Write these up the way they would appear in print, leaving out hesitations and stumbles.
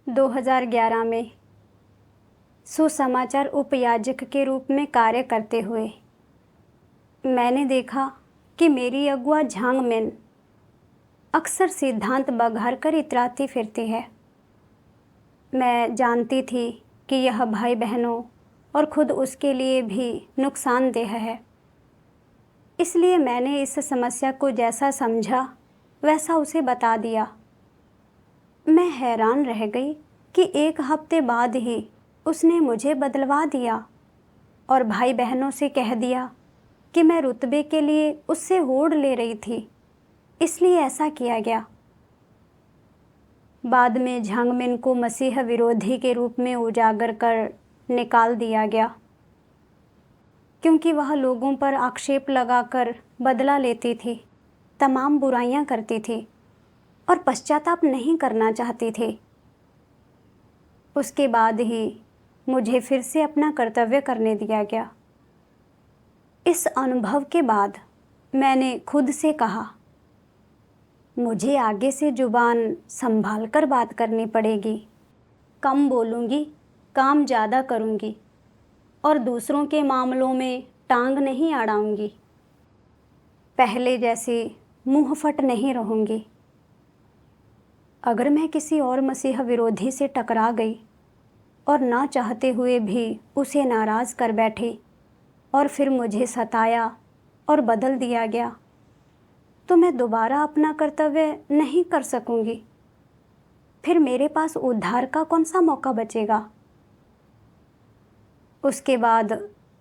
2011 में सुसमाचार उपयाजक के रूप में कार्य करते हुए मैंने देखा कि मेरी अगुआ झांग मेन अक्सर सिद्धांत बघार कर इतराती फिरती है। मैं जानती थी कि यह भाई बहनों और खुद उसके लिए भी नुकसानदेह है, इसलिए मैंने इस समस्या को जैसा समझा वैसा उसे बता दिया। मैं हैरान रह गई कि 1 हफ्ते बाद ही उसने मुझे बदलवा दिया और भाई बहनों से कह दिया कि मैं रुतबे के लिए उससे होड़ ले रही थी, इसलिए ऐसा किया गया। बाद में झांगमिन को मसीह विरोधी के रूप में उजागर कर निकाल दिया गया, क्योंकि वह लोगों पर आक्षेप लगाकर बदला लेती थी, तमाम बुराइयां करती थी और पश्चाताप नहीं करना चाहती थी। उसके बाद ही मुझे फिर से अपना कर्तव्य करने दिया गया। इस अनुभव के बाद मैंने खुद से कहा, मुझे आगे से जुबान संभाल कर बात करनी पड़ेगी, कम बोलूँगी, काम ज़्यादा करूँगी और दूसरों के मामलों में टांग नहीं अड़ाऊँगी। पहले जैसी मुँह फट नहीं रहूँगी। अगर मैं किसी और मसीह विरोधी से टकरा गई और ना चाहते हुए भी उसे नाराज़ कर बैठी और फिर मुझे सताया और बदल दिया गया, तो मैं दोबारा अपना कर्तव्य नहीं कर सकूंगी। फिर मेरे पास उद्धार का कौन सा मौका बचेगा? उसके बाद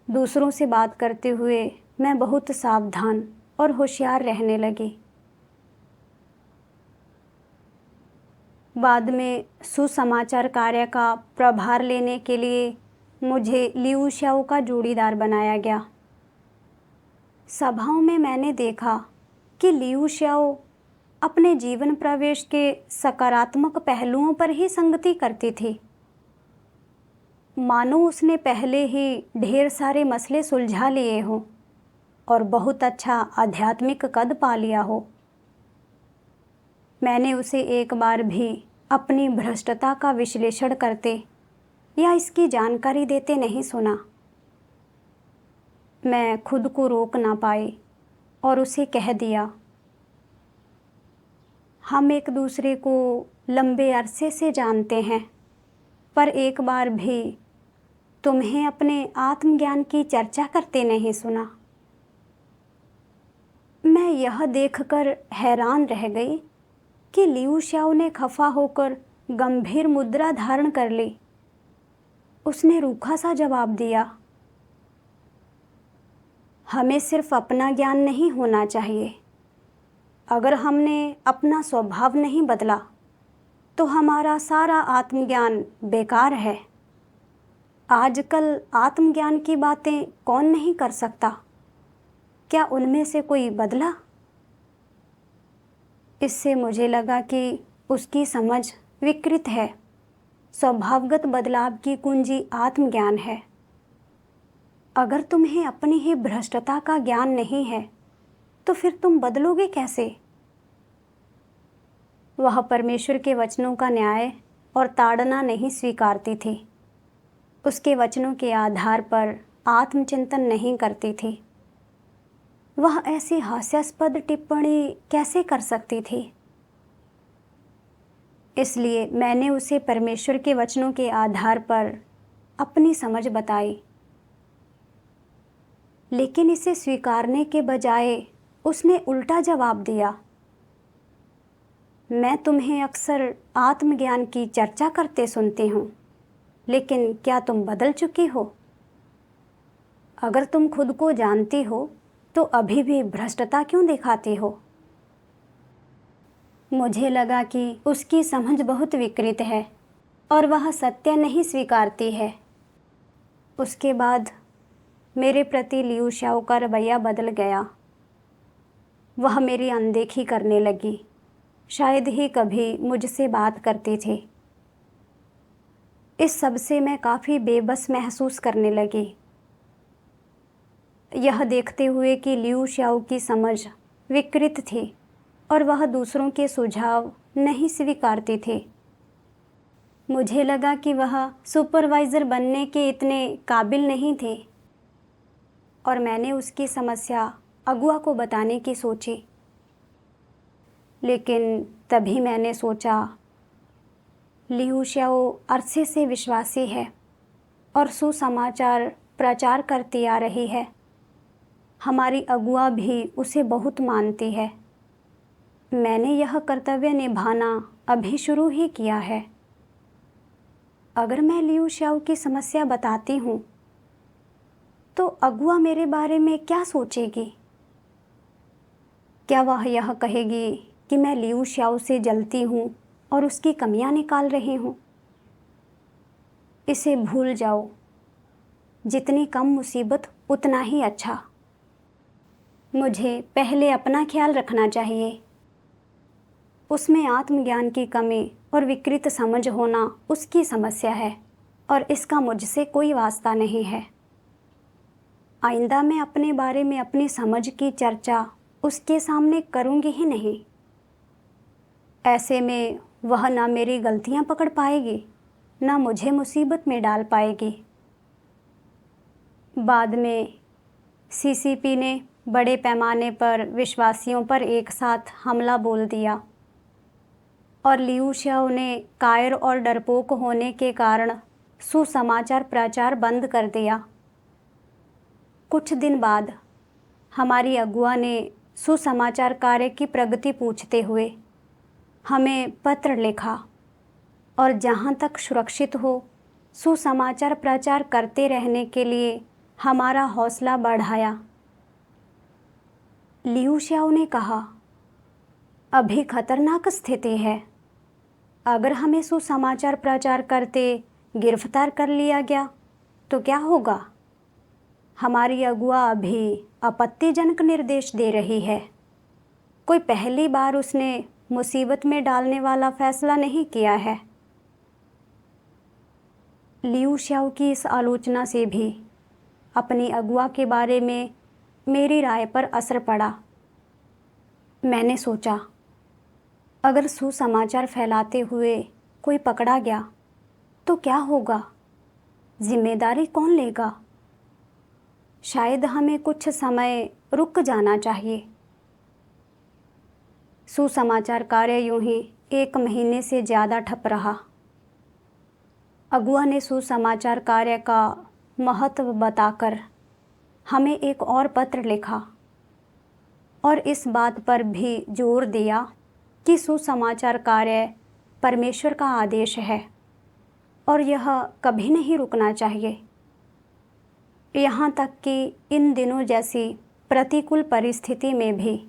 दूसरों से बात करते हुए मैं बहुत सावधान और होशियार रहने लगी। बाद में सुसमाचार कार्य का प्रभार लेने के लिए मुझे लियू श्याओ का जोड़ीदार बनाया गया। सभाओं में मैंने देखा कि लियू श्याओ अपने जीवन प्रवेश के सकारात्मक पहलुओं पर ही संगति करती थी, मानो उसने पहले ही ढेर सारे मसले सुलझा लिए हों और बहुत अच्छा आध्यात्मिक कद पा लिया हो। मैंने उसे एक बार भी अपनी भ्रष्टता का विश्लेषण करते या इसकी जानकारी देते नहीं सुना। मैं खुद को रोक ना पाई और उसे कह दिया, हम एक दूसरे को लंबे अरसे से जानते हैं, पर एक बार भी तुम्हें अपने आत्मज्ञान की चर्चा करते नहीं सुना। मैं यह देखकर हैरान रह गई कि लियू श्याओ ने खफा होकर गंभीर मुद्रा धारण कर ली। उसने रूखा सा जवाब दिया, हमें सिर्फ अपना ज्ञान नहीं होना चाहिए। अगर हमने अपना स्वभाव नहीं बदला तो हमारा सारा आत्मज्ञान बेकार है। आजकल आत्मज्ञान की बातें कौन नहीं कर सकता? क्या उनमें से कोई बदला? इससे मुझे लगा कि उसकी समझ विकृत है। स्वभावगत बदलाव की कुंजी आत्मज्ञान है। अगर तुम्हें अपनी ही भ्रष्टता का ज्ञान नहीं है तो फिर तुम बदलोगे कैसे? वह परमेश्वर के वचनों का न्याय और ताड़ना नहीं स्वीकारती थी। उसके वचनों के आधार पर आत्मचिंतन नहीं करती थी। वह ऐसी हास्यास्पद टिप्पणी कैसे कर सकती थी? इसलिए मैंने उसे परमेश्वर के वचनों के आधार पर अपनी समझ बताई। लेकिन इसे स्वीकारने के बजाय उसने उल्टा जवाब दिया, मैं तुम्हें अक्सर आत्मज्ञान की चर्चा करते सुनती हूँ, लेकिन क्या तुम बदल चुकी हो? अगर तुम खुद को जानती हो तो अभी भी भ्रष्टता क्यों दिखाती हो? मुझे लगा कि उसकी समझ बहुत विकृत है और वह सत्य नहीं स्वीकारती है। उसके बाद मेरे प्रति लियू श्याओ का रवैया बदल गया। वह मेरी अनदेखी करने लगी। शायद ही कभी मुझसे बात करती थी। इस सब से मैं काफ़ी बेबस महसूस करने लगी। यह देखते हुए कि लियू श्याओ की समझ विकृत थी और वह दूसरों के सुझाव नहीं स्वीकारती थी। मुझे लगा कि वह सुपरवाइज़र बनने के इतने काबिल नहीं थे और मैंने उसकी समस्या अगुआ को बताने की सोची। लेकिन तभी मैंने सोचा, लियू श्याओ अरसे से विश्वासी है और सुसमाचार प्रचार करती आ रही है। हमारी अगुआ भी उसे बहुत मानती है। मैंने यह कर्तव्य निभाना अभी शुरू ही किया है। अगर मैं लियू श्याओ की समस्या बताती हूँ तो अगुआ मेरे बारे में क्या सोचेगी? क्या वह यह कहेगी कि मैं लियू श्याओ से जलती हूँ और उसकी कमियां निकाल रही हूँ? इसे भूल जाओ। जितनी कम मुसीबत उतना ही अच्छा। मुझे पहले अपना ख्याल रखना चाहिए। उसमें आत्मज्ञान की कमी और विकृत समझ होना उसकी समस्या है और इसका मुझसे कोई वास्ता नहीं है। आइंदा मैं अपने बारे में अपनी समझ की चर्चा उसके सामने करूँगी ही नहीं। ऐसे में वह ना मेरी गलतियाँ पकड़ पाएगी, ना मुझे मुसीबत में डाल पाएगी। बाद में सीसीपी ने बड़े पैमाने पर विश्वासियों पर एक साथ हमला बोल दिया और लियू श्याओ ने कायर और डरपोक होने के कारण सुसमाचार प्रचार बंद कर दिया। कुछ दिन बाद हमारी अगुआ ने सुसमाचार कार्य की प्रगति पूछते हुए हमें पत्र लिखा और जहाँ तक सुरक्षित हो सुसमाचार प्रचार करते रहने के लिए हमारा हौसला बढ़ाया। लियू श्याओ ने कहा, अभी खतरनाक स्थिति है। अगर हमें सुसमाचार प्रचार करते गिरफ्तार कर लिया गया तो क्या होगा? हमारी अगुआ अभी आपत्तिजनक निर्देश दे रही है। कोई पहली बार उसने मुसीबत में डालने वाला फैसला नहीं किया है। लियू श्याओ की इस आलोचना से भी अपनी अगुआ के बारे में मेरी राय पर असर पड़ा। मैंने सोचा, अगर सुसमाचार फैलाते हुए कोई पकड़ा गया तो क्या होगा? जिम्मेदारी कौन लेगा? शायद हमें कुछ समय रुक जाना चाहिए। सुसमाचार कार्य यूं ही 1 महीने से ज़्यादा ठप रहा। अगुआ ने सुसमाचार कार्य का महत्व बताकर हमें एक और पत्र लिखा और इस बात पर भी जोर दिया कि सुसमाचार कार्य परमेश्वर का आदेश है और यह कभी नहीं रुकना चाहिए। यहाँ तक कि इन दिनों जैसी प्रतिकूल परिस्थिति में भी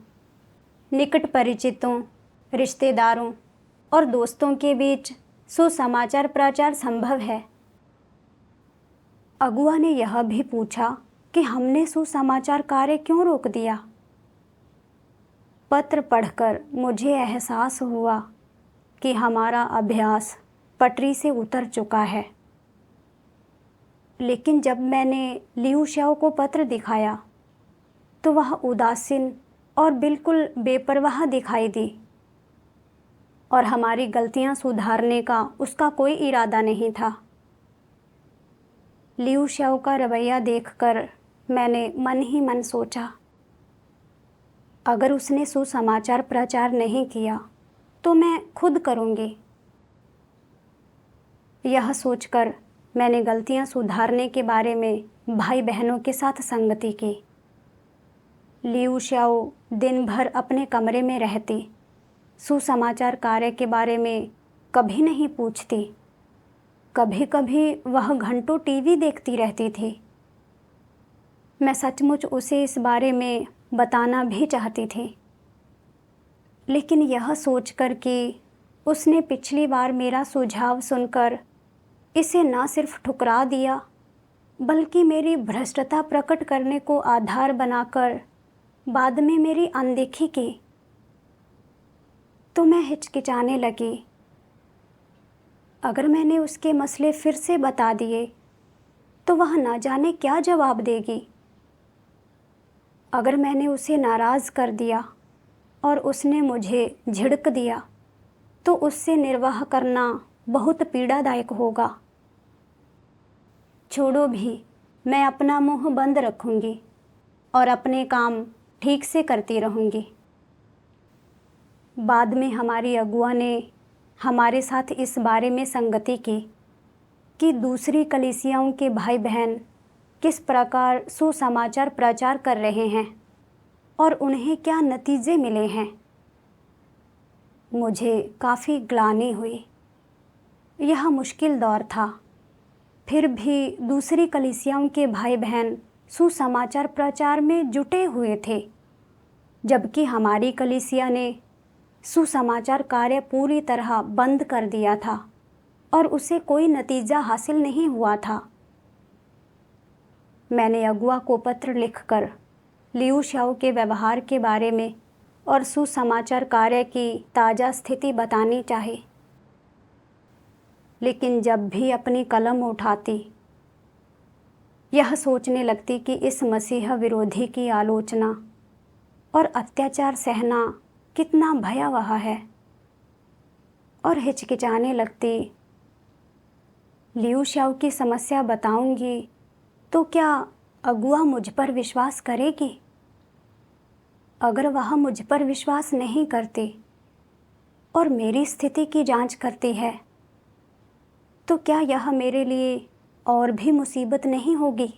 निकट परिचितों, रिश्तेदारों और दोस्तों के बीच सुसमाचार प्रचार संभव है। अगुआ ने यह भी पूछा कि हमने सुसमाचार कार्य क्यों रोक दिया। पत्र पढ़कर मुझे एहसास हुआ कि हमारा अभ्यास पटरी से उतर चुका है। लेकिन जब मैंने लियू श्याओ को पत्र दिखाया तो वह उदासीन और बिल्कुल बेपरवाह दिखाई दी और हमारी गलतियां सुधारने का उसका कोई इरादा नहीं था। लियू श्याओ का रवैया देखकर मैंने मन ही मन सोचा, अगर उसने सुसमाचार प्रचार नहीं किया तो मैं खुद करूँगी। यह सोचकर मैंने गलतियां सुधारने के बारे में भाई बहनों के साथ संगति की। लियू श्याओ दिन भर अपने कमरे में रहती, सुसमाचार कार्य के बारे में कभी नहीं पूछती। कभी कभी वह घंटों टीवी देखती रहती थी। मैं सचमुच उसे इस बारे में बताना भी चाहती थी, लेकिन यह सोचकर कि उसने पिछली बार मेरा सुझाव सुनकर इसे न सिर्फ ठुकरा दिया बल्कि मेरी भ्रष्टता प्रकट करने को आधार बनाकर बाद में मेरी अनदेखी की, तो मैं हिचकिचाने लगी। अगर मैंने उसके मसले फिर से बता दिए तो वह न जाने क्या जवाब देगी। अगर मैंने उसे नाराज़ कर दिया और उसने मुझे झिड़क दिया तो उससे निर्वाह करना बहुत पीड़ादायक होगा। छोड़ो भी, मैं अपना मुंह बंद रखूंगी और अपने काम ठीक से करती रहूंगी। बाद में हमारी अगुआ ने हमारे साथ इस बारे में संगति की कि दूसरी कलीसियाओं के भाई बहन किस प्रकार सुसमाचार प्रचार कर रहे हैं और उन्हें क्या नतीजे मिले हैं। मुझे काफ़ी ग्लानि हुई। यह मुश्किल दौर था, फिर भी दूसरी कलीसियाओं के भाई बहन सुसमाचार प्रचार में जुटे हुए थे, जबकि हमारी कलीसिया ने सुसमाचार कार्य पूरी तरह बंद कर दिया था और उसे कोई नतीजा हासिल नहीं हुआ था। मैंने अगुआ को पत्र लिखकर लियू शाओ के व्यवहार के बारे में और सुसमाचार कार्य की ताज़ा स्थिति बतानी चाही, लेकिन जब भी अपनी कलम उठाती यह सोचने लगती कि इस मसीह विरोधी की आलोचना और अत्याचार सहना कितना भयावह है, और हिचकिचाने लगती। लियू शाओ की समस्या बताऊंगी तो क्या अगुआ मुझ पर विश्वास करेगी? अगर वह मुझ पर विश्वास नहीं करती और मेरी स्थिति की जांच करती है तो क्या यह मेरे लिए और भी मुसीबत नहीं होगी?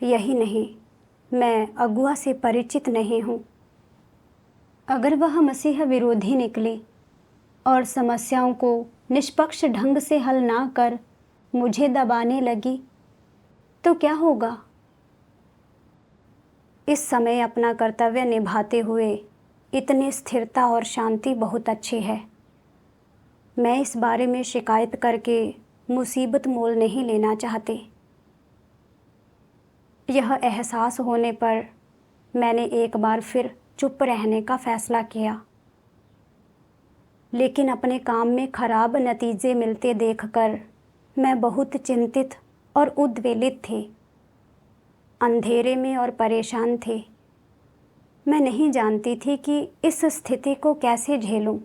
यही नहीं, मैं अगुआ से परिचित नहीं हूँ। अगर वह मसीह विरोधी निकली और समस्याओं को निष्पक्ष ढंग से हल ना कर मुझे दबाने लगी तो क्या होगा? इस समय अपना कर्तव्य निभाते हुए इतनी स्थिरता और शांति बहुत अच्छी है। मैं इस बारे में शिकायत करके मुसीबत मोल नहीं लेना चाहती। यह एहसास होने पर मैंने एक बार फिर चुप रहने का फैसला किया, लेकिन अपने काम में खराब नतीजे मिलते देखकर मैं बहुत चिंतित और उद्वेलित थी, अंधेरे में और परेशान थी। मैं नहीं जानती थी कि इस स्थिति को कैसे झेलूं।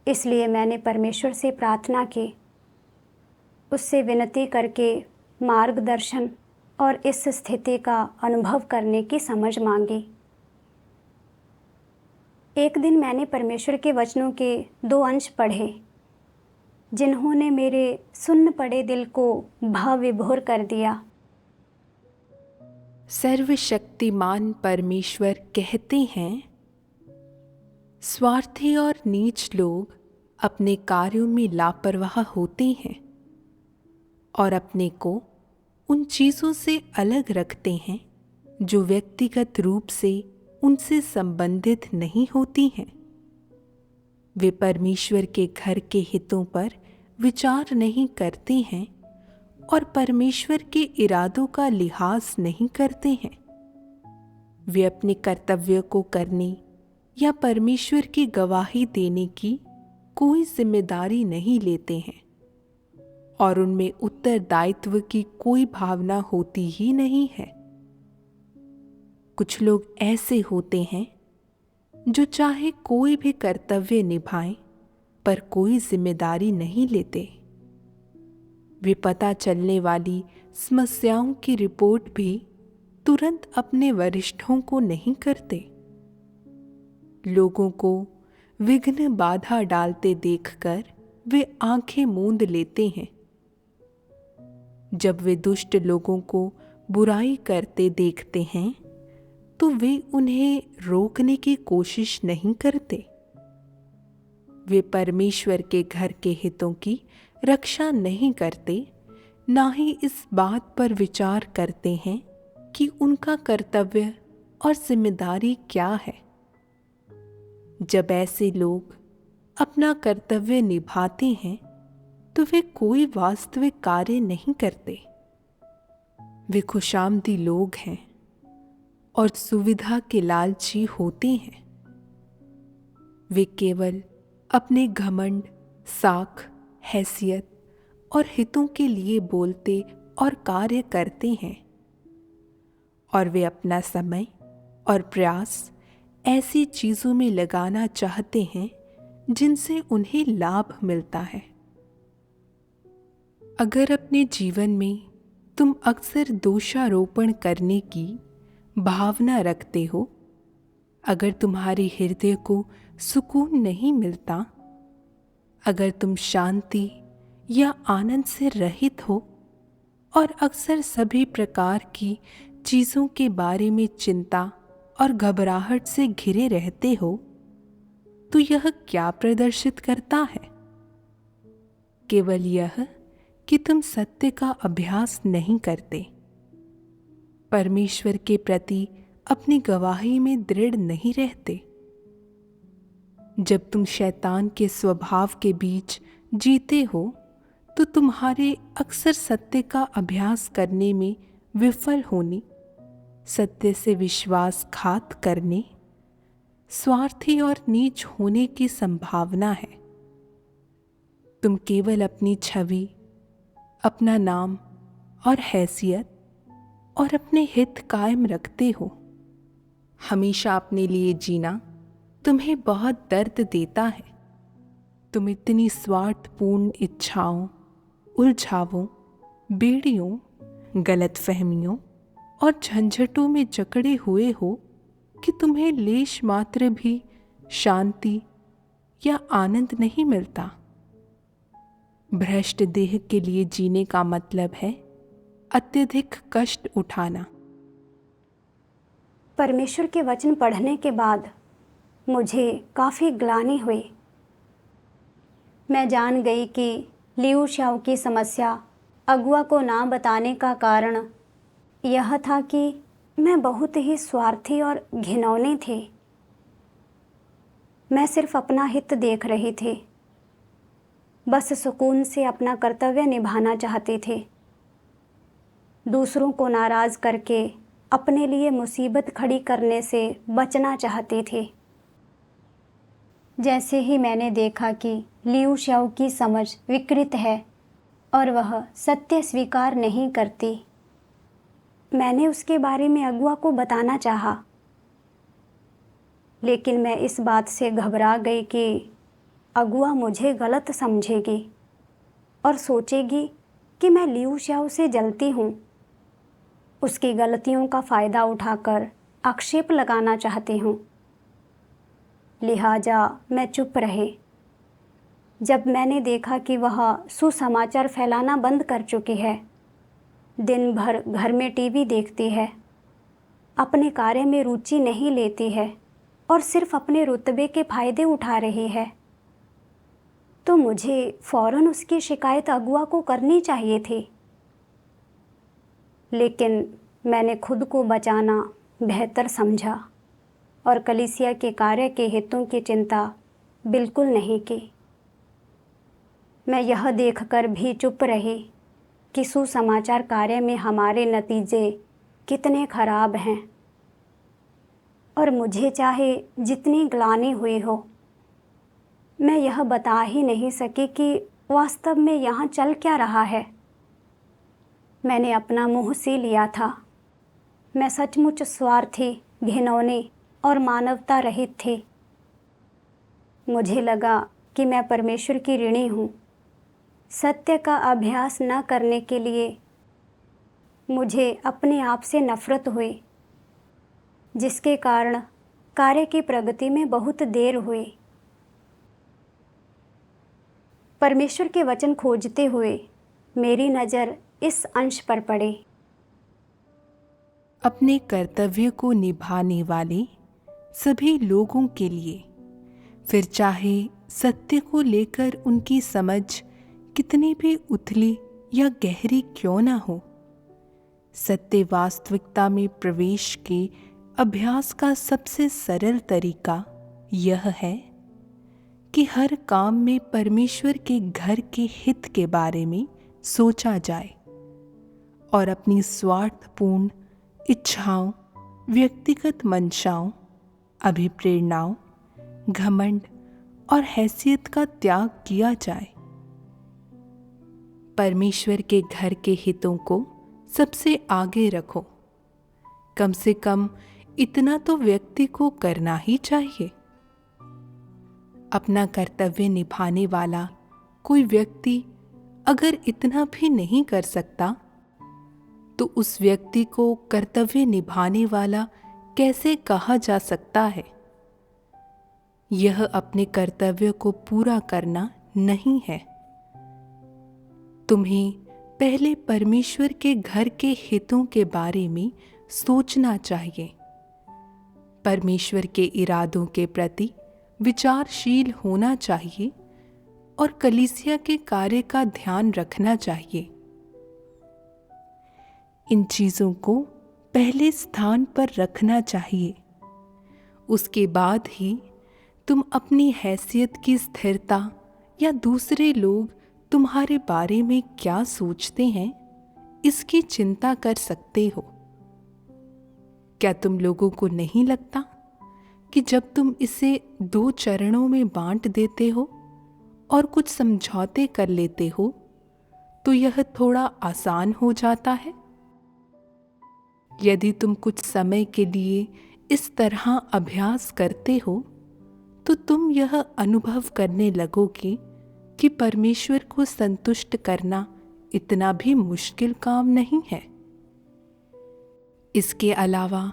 इसलिए मैंने परमेश्वर से प्रार्थना की, उससे विनती करके मार्गदर्शन और इस स्थिति का अनुभव करने की समझ मांगी। एक दिन मैंने परमेश्वर के वचनों के 2 अंश पढ़े, जिन्होंने मेरे सुन्न पड़े दिल को भाव विभोर कर दिया। सर्वशक्तिमान परमेश्वर कहते हैं, स्वार्थी और नीच लोग अपने कार्यों में लापरवाह होते हैं और अपने को उन चीज़ों से अलग रखते हैं जो व्यक्तिगत रूप से उनसे संबंधित नहीं होती हैं। वे परमेश्वर के घर के हितों पर विचार नहीं करते हैं और परमेश्वर के इरादों का लिहाज नहीं करते हैं। वे अपने कर्तव्य को करने या परमेश्वर की गवाही देने की कोई जिम्मेदारी नहीं लेते हैं और उनमें उत्तरदायित्व की कोई भावना होती ही नहीं है। कुछ लोग ऐसे होते हैं जो चाहे कोई भी कर्तव्य निभाएं पर कोई जिम्मेदारी नहीं लेते। वे पता चलने वाली समस्याओं की रिपोर्ट भी तुरंत अपने वरिष्ठों को नहीं करते। लोगों को विघ्न बाधा डालते देखकर वे आंखें मूंद लेते हैं। जब वे दुष्ट लोगों को बुराई करते देखते हैं तो वे उन्हें रोकने की कोशिश नहीं करते। वे परमेश्वर के घर के हितों की रक्षा नहीं करते, ना ही इस बात पर विचार करते हैं कि उनका कर्तव्य और जिम्मेदारी क्या है। जब ऐसे लोग अपना कर्तव्य निभाते हैं तो वे कोई वास्तविक कार्य नहीं करते। वे खुशामदी लोग हैं और सुविधा के लालची होते हैं। वे केवल अपने घमंड, साख, हैसियत और हितों के लिए बोलते और कार्य करते हैं और वे अपना समय और प्रयास ऐसी चीज़ों में लगाना चाहते हैं जिनसे उन्हें लाभ मिलता है। अगर अपने जीवन में तुम अक्सर दोषारोपण करने की भावना रखते हो, अगर तुम्हारे हृदय को सुकून नहीं मिलता, अगर तुम शांति या आनंद से रहित हो और अक्सर सभी प्रकार की चीज़ों के बारे में चिंता और घबराहट से घिरे रहते हो, तो यह क्या प्रदर्शित करता है? केवल यह कि तुम सत्य का अभ्यास नहीं करते, परमेश्वर के प्रति अपनी गवाही में दृढ़ नहीं रहते। जब तुम शैतान के स्वभाव के बीच जीते हो, तो तुम्हारे अक्सर सत्य का अभ्यास करने में विफल होने, सत्य से विश्वासघात करने, स्वार्थी और नीच होने की संभावना है। तुम केवल अपनी छवि, अपना नाम और हैसियत और अपने हित कायम रखते हो। हमेशा अपने लिए जीना तुम्हें बहुत दर्द देता है। तुम इतनी स्वार्थपूर्ण इच्छाओं, उलझावों, बेड़ियों, गलतफहमियों और झंझटों में जकड़े हुए हो कि तुम्हें लेश मात्र भी शांति या आनंद नहीं मिलता। भ्रष्ट देह के लिए जीने का मतलब है अत्यधिक कष्ट उठाना। परमेश्वर के वचन पढ़ने के बाद मुझे काफ़ी ग्लानि हुई। मैं जान गई कि लियू शाओ की समस्या अगुआ को ना बताने का कारण यह था कि मैं बहुत ही स्वार्थी और घिनौनी थी। मैं सिर्फ अपना हित देख रही थी, बस सुकून से अपना कर्तव्य निभाना चाहती थी। दूसरों को नाराज़ करके अपने लिए मुसीबत खड़ी करने से बचना चाहती थी। जैसे ही मैंने देखा कि लियू शाओ की समझ विकृत है और वह सत्य स्वीकार नहीं करती, मैंने उसके बारे में अगुआ को बताना चाहा। लेकिन मैं इस बात से घबरा गई कि अगुआ मुझे गलत समझेगी और सोचेगी कि मैं लियू शाओ से जलती हूँ, उसकी गलतियों का फ़ायदा उठाकर आक्षेप लगाना चाहती हूँ। लिहाजा मैं चुप रही। जब मैंने देखा कि वह सुसमाचार फैलाना बंद कर चुकी है, दिन भर घर में टीवी देखती है, अपने कार्य में रुचि नहीं लेती है और सिर्फ अपने रुतबे के फ़ायदे उठा रही है, तो मुझे फ़ौरन उसकी शिकायत अगुआ को करनी चाहिए थी। लेकिन मैंने खुद को बचाना बेहतर समझा और कलीसिया के कार्य के हितों की चिंता बिल्कुल नहीं की। मैं यह देखकर भी चुप रही कि सुसमाचार कार्य में हमारे नतीजे कितने खराब हैं, और मुझे चाहे जितनी ग्लानि हुई हो, मैं यह बता ही नहीं सकी कि वास्तव में यहाँ चल क्या रहा है। मैंने अपना मुंह सी लिया था। मैं सचमुच स्वार्थी, घिनौनी और मानवता रहित थी। मुझे लगा कि मैं परमेश्वर की ऋणी हूँ। सत्य का अभ्यास न करने के लिए मुझे अपने आप से नफरत हुई, जिसके कारण कार्य की प्रगति में बहुत देर हुई। परमेश्वर के वचन खोजते हुए मेरी नज़र इस अंश पर पड़ी। अपने कर्तव्य को निभाने वाले सभी लोगों के लिए, फिर चाहे सत्य को लेकर उनकी समझ कितनी भी उथली या गहरी क्यों ना हो, सत्य वास्तविकता में प्रवेश के अभ्यास का सबसे सरल तरीका यह है कि हर काम में परमेश्वर के घर के हित के बारे में सोचा जाए और अपनी स्वार्थपूर्ण इच्छाओं, व्यक्तिगत मंशाओं, अभिप्रेरणाओं, घमंड और हैसियत का त्याग किया जाए। परमेश्वर के घर के हितों को सबसे आगे रखो। कम से कम इतना तो व्यक्ति को करना ही चाहिए। अपना कर्तव्य निभाने वाला कोई व्यक्ति अगर इतना भी नहीं कर सकता, तो उस व्यक्ति को कर्तव्य निभाने वाला कैसे कहा जा सकता है? यह अपने कर्तव्य को पूरा करना नहीं है। तुम्हें पहले परमेश्वर के घर के हितों के बारे में सोचना चाहिए, परमेश्वर के इरादों के प्रति विचारशील होना चाहिए और कलीसिया के कार्य का ध्यान रखना चाहिए। इन चीज़ों को पहले स्थान पर रखना चाहिए। उसके बाद ही तुम अपनी हैसियत की स्थिरता या दूसरे लोग तुम्हारे बारे में क्या सोचते हैं, इसकी चिंता कर सकते हो। क्या तुम लोगों को नहीं लगता कि जब तुम इसे 2 चरणों में बांट देते हो और कुछ समझौते कर लेते हो, तो यह थोड़ा आसान हो जाता है? यदि तुम कुछ समय के लिए इस तरह अभ्यास करते हो, तो तुम यह अनुभव करने लगोगे कि परमेश्वर को संतुष्ट करना इतना भी मुश्किल काम नहीं है। इसके अलावा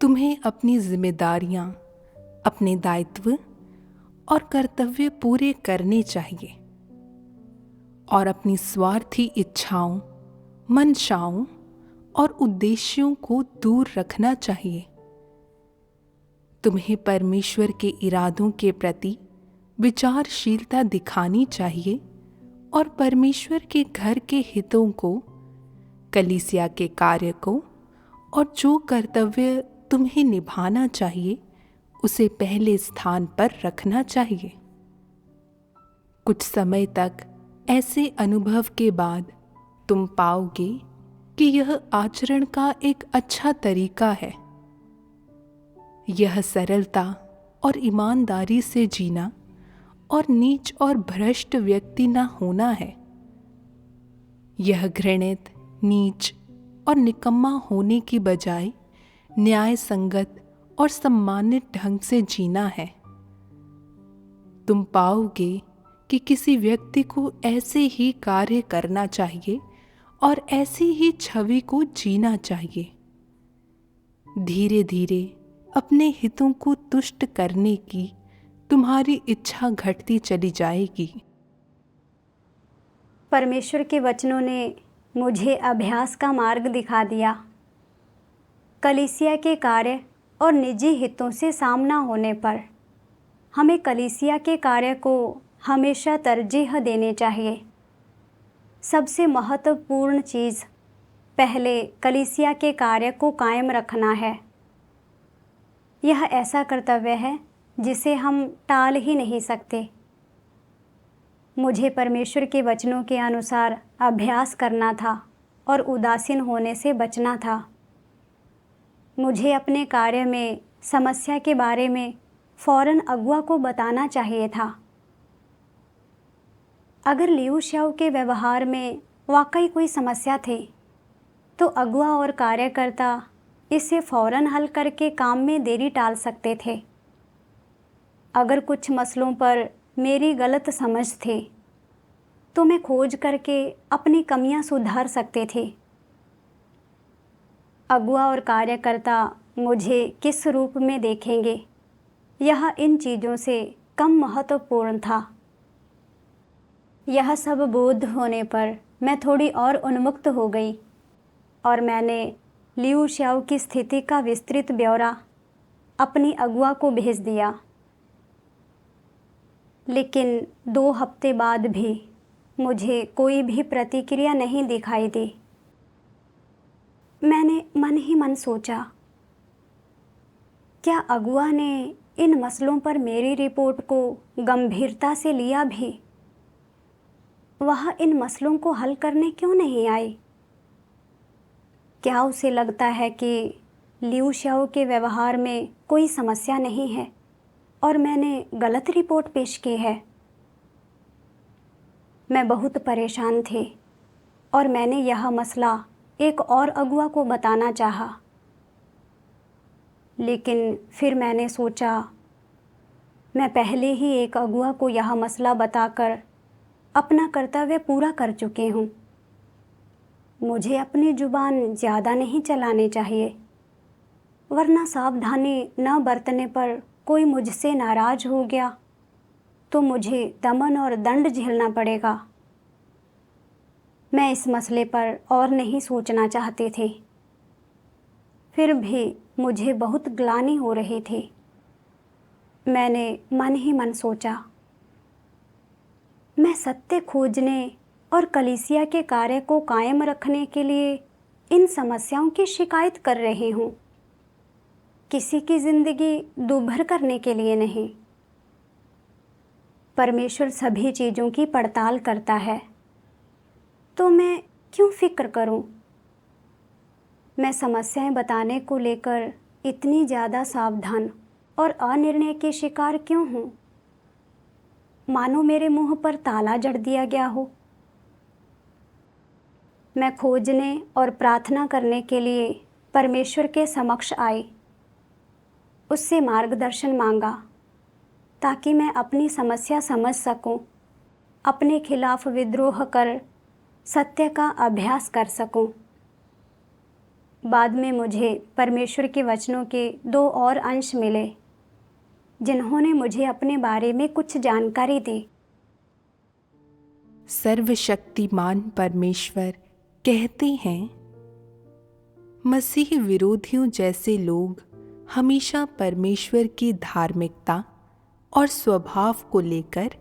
तुम्हें अपनी जिम्मेदारियां, अपने दायित्व और कर्तव्य पूरे करने चाहिए और अपनी स्वार्थी इच्छाओं, मंशाओं और उद्देश्यों को दूर रखना चाहिए। तुम्हें परमेश्वर के इरादों के प्रति विचारशीलता दिखानी चाहिए और परमेश्वर के घर के हितों को, कलीसिया के कार्य को और जो कर्तव्य तुम्हें निभाना चाहिए, उसे पहले स्थान पर रखना चाहिए। कुछ समय तक ऐसे अनुभव के बाद तुम पाओगे कि यह आचरण का एक अच्छा तरीका है। यह सरलता और ईमानदारी से जीना और नीच और भ्रष्ट व्यक्ति न होना है। यह घृणित, नीच और निकम्मा होने की बजाय न्याय संगत और सम्मानित ढंग से जीना है। तुम पाओगे कि किसी व्यक्ति को ऐसे ही कार्य करना चाहिए और ऐसी ही छवि को जीना चाहिए। धीरे धीरे अपने हितों को तुष्ट करने की तुम्हारी इच्छा घटती चली जाएगी। परमेश्वर के वचनों ने मुझे अभ्यास का मार्ग दिखा दिया। कलीसिया के कार्य और निजी हितों से सामना होने पर हमें कलीसिया के कार्य को हमेशा तरजीह देनी चाहिए। सबसे महत्वपूर्ण चीज़ पहले कलीसिया के कार्य को कायम रखना है। यह ऐसा कर्तव्य है जिसे हम टाल ही नहीं सकते। मुझे परमेश्वर के वचनों के अनुसार अभ्यास करना था और उदासीन होने से बचना था। मुझे अपने कार्य में समस्या के बारे में फौरन अगुआ को बताना चाहिए था। अगर लियूश्याऊ के व्यवहार में वाकई कोई समस्या थी, तो अगुआ और कार्यकर्ता इसे फौरन हल करके काम में देरी टाल सकते थे। अगर कुछ मसलों पर मेरी गलत समझ थी, तो मैं खोज करके अपनी कमियां सुधार सकते थे। अगुआ और कार्यकर्ता मुझे किस रूप में देखेंगे, यह इन चीज़ों से कम महत्वपूर्ण था। यह सब बोध होने पर मैं थोड़ी और उन्मुक्त हो गई और मैंने लियूश्याऊ की स्थिति का विस्तृत ब्यौरा अपनी अगुआ को भेज दिया। लेकिन 2 हफ्ते बाद भी मुझे कोई भी प्रतिक्रिया नहीं दिखाई दी। मैंने मन ही मन सोचा, क्या अगुआ ने इन मसलों पर मेरी रिपोर्ट को गंभीरता से लिया भी? वह इन मसलों को हल करने क्यों नहीं आई? क्या उसे लगता है कि लियूश्याऊ के व्यवहार में कोई समस्या नहीं है और मैंने गलत रिपोर्ट पेश की है? मैं बहुत परेशान थी और मैंने यह मसला एक और अगुआ को बताना चाहा। लेकिन फिर मैंने सोचा, मैं पहले ही एक अगुआ को यह मसला बताकर अपना कर्तव्य पूरा कर चुकी हूँ। मुझे अपनी जुबान ज़्यादा नहीं चलानी चाहिए, वरना सावधानी न बरतने पर कोई मुझसे नाराज़ हो गया तो मुझे दमन और दंड झेलना पड़ेगा। मैं इस मसले पर और नहीं सोचना चाहती थी, फिर भी मुझे बहुत ग्लानि हो रही थी। मैंने मन ही मन सोचा, मैं सत्य खोजने और कलीसिया के कार्य को कायम रखने के लिए इन समस्याओं की शिकायत कर रही हूँ, किसी की ज़िंदगी दूभर करने के लिए नहीं। परमेश्वर सभी चीज़ों की पड़ताल करता है, तो मैं क्यों फिक्र करूं? मैं समस्याएं बताने को लेकर इतनी ज़्यादा सावधान और अनिर्णय की शिकार क्यों हूं? मानो मेरे मुंह पर ताला जड़ दिया गया हो। मैं खोजने और प्रार्थना करने के लिए परमेश्वर के समक्ष आई, उससे मार्गदर्शन मांगा ताकि मैं अपनी समस्या समझ सकूं, अपने खिलाफ विद्रोह कर सत्य का अभ्यास कर सकूं। बाद में मुझे परमेश्वर के वचनों के 2 और अंश मिले, जिन्होंने मुझे अपने बारे में कुछ जानकारी दी। सर्वशक्तिमान परमेश्वर कहते हैं, मसीह विरोधियों जैसे लोग हमेशा परमेश्वर की धार्मिकता और स्वभाव को लेकर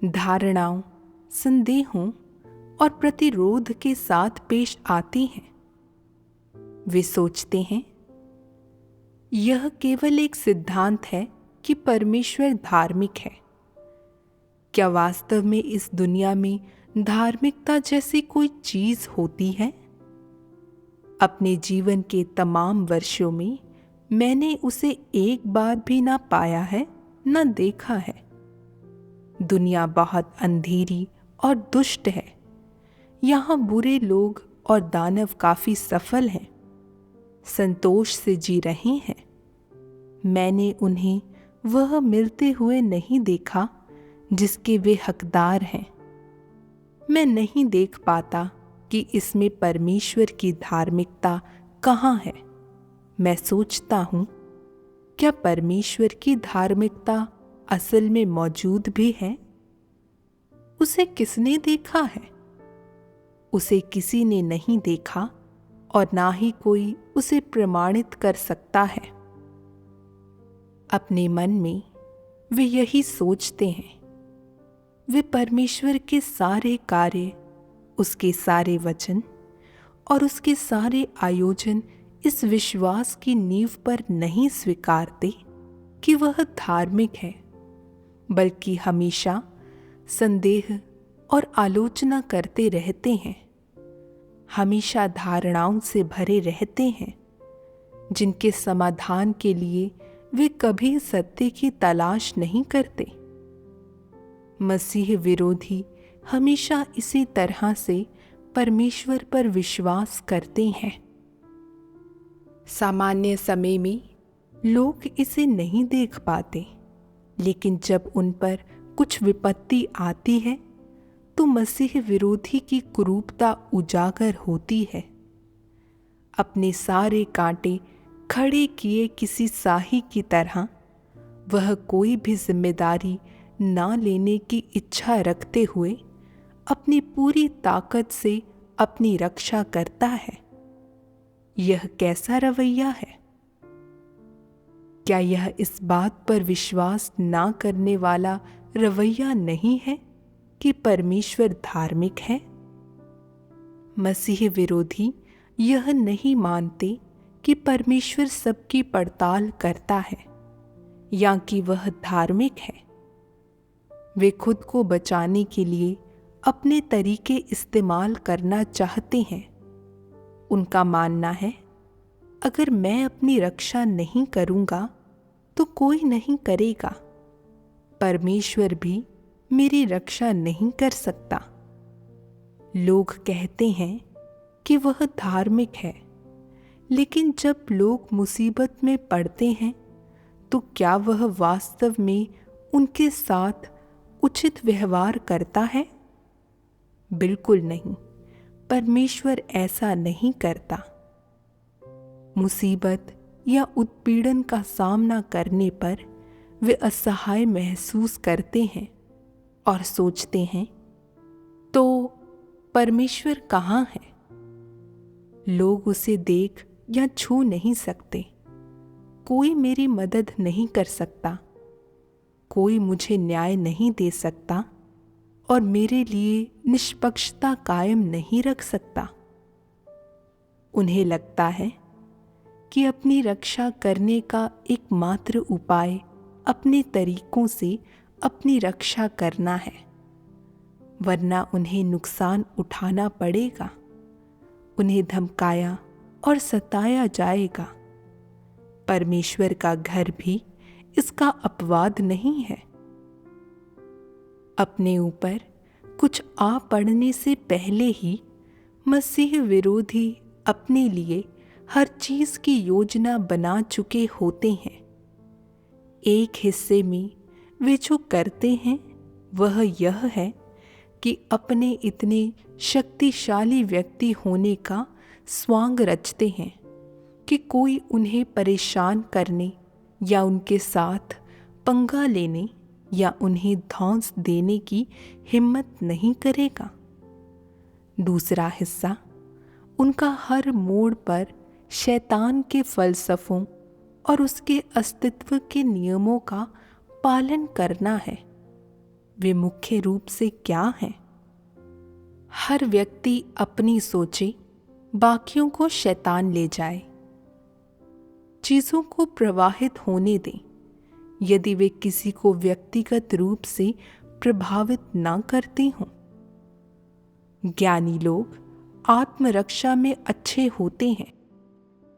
धारणाओं, संदेहों और प्रतिरोध के साथ पेश आती हैं। वे सोचते हैं, यह केवल एक सिद्धांत है कि परमेश्वर धार्मिक है। क्या वास्तव में इस दुनिया में धार्मिकता जैसी कोई चीज होती है? अपने जीवन के तमाम वर्षों में मैंने उसे एक बार भी ना पाया है, ना देखा है। दुनिया बहुत अंधेरी और दुष्ट है। यहाँ बुरे लोग और दानव काफी सफल हैं, संतोष से जी रहे हैं। मैंने उन्हें वह मिलते हुए नहीं देखा जिसके वे हकदार हैं। मैं नहीं देख पाता कि इसमें परमेश्वर की धार्मिकता कहाँ है। मैं सोचता हूँ, क्या परमेश्वर की धार्मिकता असल में मौजूद भी है? उसे किसने देखा है? उसे किसी ने नहीं देखा और ना ही कोई उसे प्रमाणित कर सकता है। अपने मन में वे यही सोचते हैं। वे परमेश्वर के सारे कार्य, उसके सारे वचन और उसके सारे आयोजन इस विश्वास की नींव पर नहीं स्वीकारते कि वह धार्मिक है, बल्कि हमेशा संदेह और आलोचना करते रहते हैं। हमेशा धारणाओं से भरे रहते हैं, जिनके समाधान के लिए वे कभी सत्य की तलाश नहीं करते। मसीह विरोधी हमेशा इसी तरह से परमेश्वर पर विश्वास करते हैं। सामान्य समय में लोग इसे नहीं देख पाते, लेकिन जब उन पर कुछ विपत्ति आती है तो मसीह विरोधी की कुरूपता उजागर होती है। अपने सारे कांटे खड़े किए किसी साही की तरह वह कोई भी जिम्मेदारी ना लेने की इच्छा रखते हुए अपनी पूरी ताकत से अपनी रक्षा करता है। यह कैसा रवैया है? क्या यह इस बात पर विश्वास ना करने वाला रवैया नहीं है कि परमेश्वर धार्मिक है? मसीह विरोधी यह नहीं मानते कि परमेश्वर सबकी पड़ताल करता है या कि वह धार्मिक है। वे खुद को बचाने के लिए अपने तरीके इस्तेमाल करना चाहते हैं। उनका मानना है, अगर मैं अपनी रक्षा नहीं करूंगा तो कोई नहीं करेगा। परमेश्वर भी मेरी रक्षा नहीं कर सकता। लोग कहते हैं कि वह धार्मिक है, लेकिन जब लोग मुसीबत में पड़ते हैं तो क्या वह वास्तव में उनके साथ उचित व्यवहार करता है? बिल्कुल नहीं, परमेश्वर ऐसा नहीं करता। मुसीबत या उत्पीड़न का सामना करने पर वे असहाय महसूस करते हैं और सोचते हैं, तो परमेश्वर कहाँ है? लोग उसे देख या छू नहीं सकते, कोई मेरी मदद नहीं कर सकता, कोई मुझे न्याय नहीं दे सकता और मेरे लिए निष्पक्षता कायम नहीं रख सकता। उन्हें लगता है कि अपनी रक्षा करने का एकमात्र उपाय अपने तरीकों से अपनी रक्षा करना है, वरना उन्हें नुकसान उठाना पड़ेगा, उन्हें धमकाया और सताया जाएगा। परमेश्वर का घर भी इसका अपवाद नहीं है। अपने ऊपर कुछ आ पड़ने से पहले ही मसीह विरोधी अपने लिए हर चीज की योजना बना चुके होते हैं। एक हिस्से में वे जो करते हैं वह यह है कि अपने इतने शक्तिशाली व्यक्ति होने का स्वांग रचते हैं कि कोई उन्हें परेशान करने या उनके साथ पंगा लेने या उन्हें धौंस देने की हिम्मत नहीं करेगा। दूसरा हिस्सा उनका हर मोड़ पर शैतान के फलसफों और उसके अस्तित्व के नियमों का पालन करना है। वे मुख्य रूप से क्या हैं? हर व्यक्ति अपनी सोचे, बाकियों को शैतान ले जाए। चीजों को प्रवाहित होने दें, यदि वे किसी को व्यक्तिगत रूप से प्रभावित ना करती हों। ज्ञानी लोग आत्मरक्षा में अच्छे होते हैं,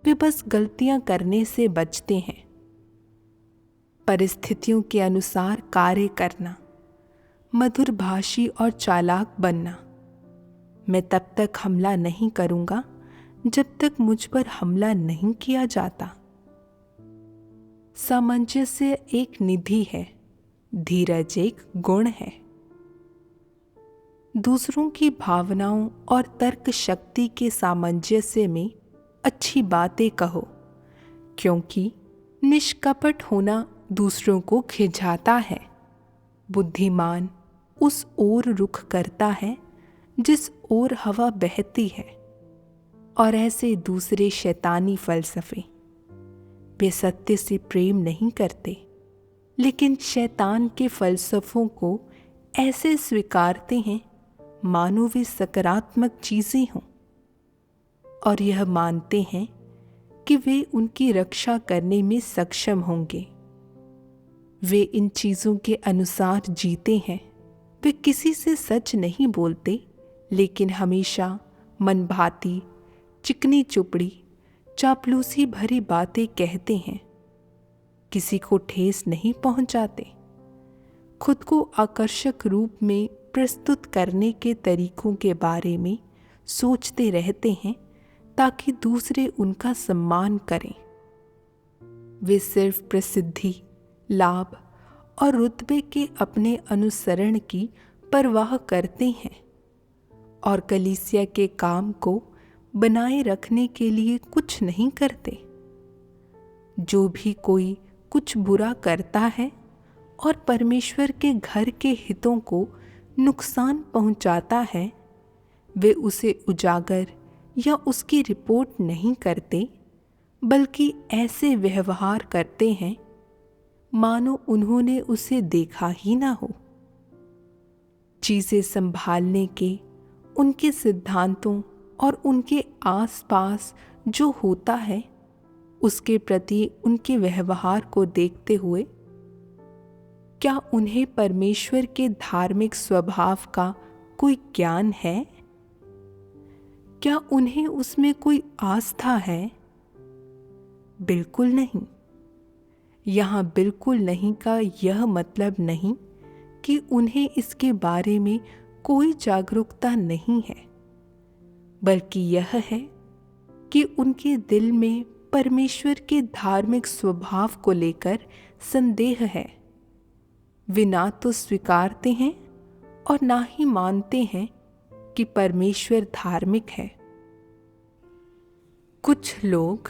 वे बस गलतियां करने से बचते हैं। परिस्थितियों के अनुसार कार्य करना, मधुरभाषी और चालाक बनना। मैं तब तक हमला नहीं करूंगा जब तक मुझ पर हमला नहीं किया जाता। सामंजस्य एक निधि है, धीरज एक गुण है। दूसरों की भावनाओं और तर्क शक्ति के सामंजस्य में अच्छी बातें कहो, क्योंकि निष्कपट होना दूसरों को खिंचाता है। बुद्धिमान उस ओर रुख करता है जिस ओर हवा बहती है, और ऐसे दूसरे शैतानी फलसफे। वे सत्य से प्रेम नहीं करते, लेकिन शैतान के फलसफों को ऐसे स्वीकारते हैं मानो वे सकारात्मक चीजें हों, और यह मानते हैं कि वे उनकी रक्षा करने में सक्षम होंगे। वे इन चीजों के अनुसार जीते हैं। वे किसी से सच नहीं बोलते, लेकिन हमेशा मनभाती, चिकनी चुपड़ी, चापलूसी भरी बातें कहते हैं। किसी को ठेस नहीं पहुंचाते। खुद को आकर्षक रूप में प्रस्तुत करने के तरीकों के बारे में सोचते रहते हैं ताकि दूसरे उनका सम्मान करें। वे सिर्फ प्रसिद्धि, लाभ और रुतबे के अपने अनुसरण की परवाह करते हैं और कलीसिया के काम को बनाए रखने के लिए कुछ नहीं करते। जो भी कोई कुछ बुरा करता है और परमेश्वर के घर के हितों को नुकसान पहुंचाता है, वे उसे उजागर या उसकी रिपोर्ट नहीं करते, बल्कि ऐसे व्यवहार करते हैं मानो उन्होंने उसे देखा ही ना हो। चीजें संभालने के उनके सिद्धांतों और उनके आसपास जो होता है उसके प्रति उनके व्यवहार को देखते हुए क्या उन्हें परमेश्वर के धार्मिक स्वभाव का कोई ज्ञान है? क्या उन्हें उसमें कोई आस्था है? बिल्कुल नहीं। यहाँ बिल्कुल नहीं का यह मतलब नहीं कि उन्हें इसके बारे में कोई जागरूकता नहीं है, बल्कि यह है कि उनके दिल में परमेश्वर के धार्मिक स्वभाव को लेकर संदेह है। वे ना तो स्वीकारते हैं और ना ही मानते हैं कि परमेश्वर धार्मिक है। कुछ लोग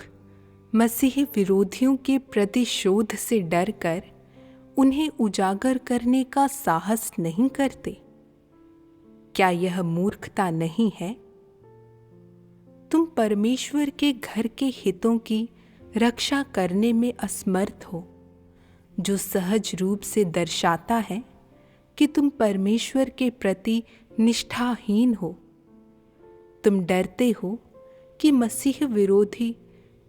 मसीह विरोधियों के प्रतिशोध से डरकर उन्हें उजागर करने का साहस नहीं करते। क्या यह मूर्खता नहीं है? तुम परमेश्वर के घर के हितों की रक्षा करने में असमर्थ हो, जो सहज रूप से दर्शाता है कि तुम परमेश्वर के प्रति निष्ठाहीन हो। तुम डरते हो कि मसीह विरोधी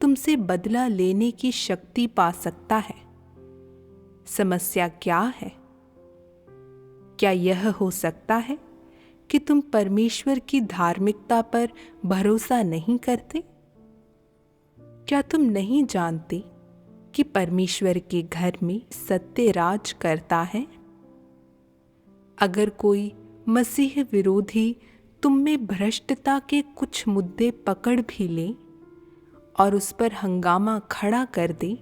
तुमसे बदला लेने की शक्ति पा सकता है। समस्या क्या है? क्या यह हो सकता है कि तुम परमेश्वर की धार्मिकता पर भरोसा नहीं करते? क्या तुम नहीं जानते कि परमेश्वर के घर में सत्य राज करता है? अगर कोई मसीह विरोधी तुम में भ्रष्टता के कुछ मुद्दे पकड़ भी ले और उस पर हंगामा खड़ा कर दे,